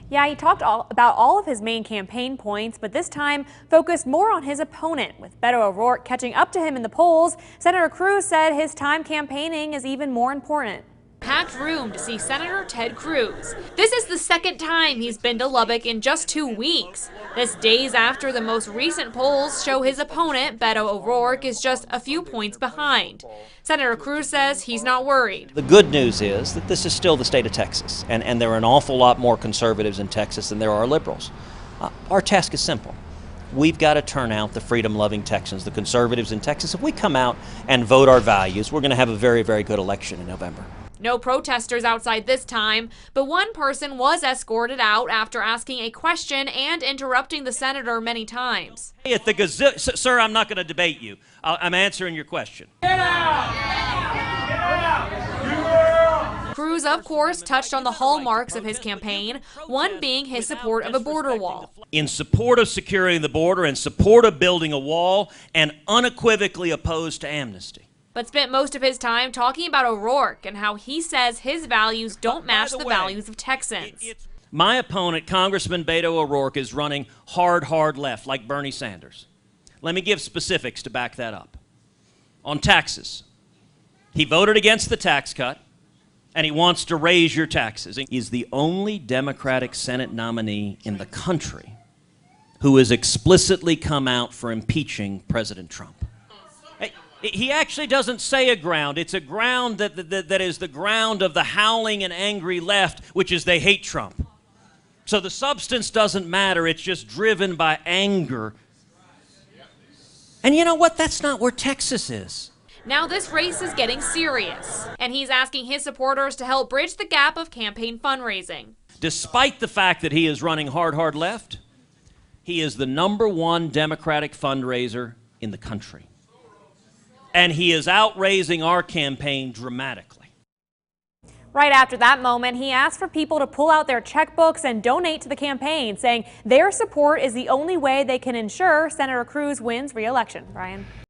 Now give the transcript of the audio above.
Yeah, he talked about all of his main campaign points, but this time focused more on his opponent. With Beto O'Rourke catching up to him in the polls, Senator Cruz said his time campaigning is even more important. Packed room to see Senator Ted Cruz. This is the second time he's been to Lubbock in just 2 weeks. This days after the most recent polls show his opponent, Beto O'Rourke, is just a few points behind. Senator Cruz says he's not worried. The good news is that this is still the state of Texas, and there are an awful lot more conservatives in Texas than there are liberals. Our task is simple. We've got to turn out the freedom-loving Texans, the conservatives in Texas. If we come out and vote our values, we're going to have a very, very good election in November. No protesters outside this time, but one person was escorted out after asking a question and interrupting the senator many times. Hey, at the sir, I'm not going to debate you. I'm answering your question. Get out! Get out! Cruz, of course, touched on the hallmarks of his campaign, one being his support of a border wall. In support of securing the border, in support of building a wall, and unequivocally opposed to amnesty. But spent most of his time talking about O'Rourke and how he says his values don't match the values of Texans. My opponent, Congressman Beto O'Rourke, is running hard left, like Bernie Sanders. Let me give specifics to back that up. On taxes, he voted against the tax cut, and he wants to raise your taxes. He's the only Democratic Senate nominee in the country who has explicitly come out for impeaching President Trump. He actually doesn't say a ground. It's a ground that is the ground of the howling and angry left, which is they hate Trump. So the substance doesn't matter. It's just driven by anger. And you know what? That's not where Texas is. Now this race is getting serious, and he's asking his supporters to help bridge the gap of campaign fundraising. Despite the fact that he is running hard left, he is the #1 Democratic fundraiser in the country. And he is outraising our campaign dramatically. Right after that moment, he asked for people to pull out their checkbooks and donate to the campaign, saying their support is the only way they can ensure Senator Cruz wins re-election. Brian.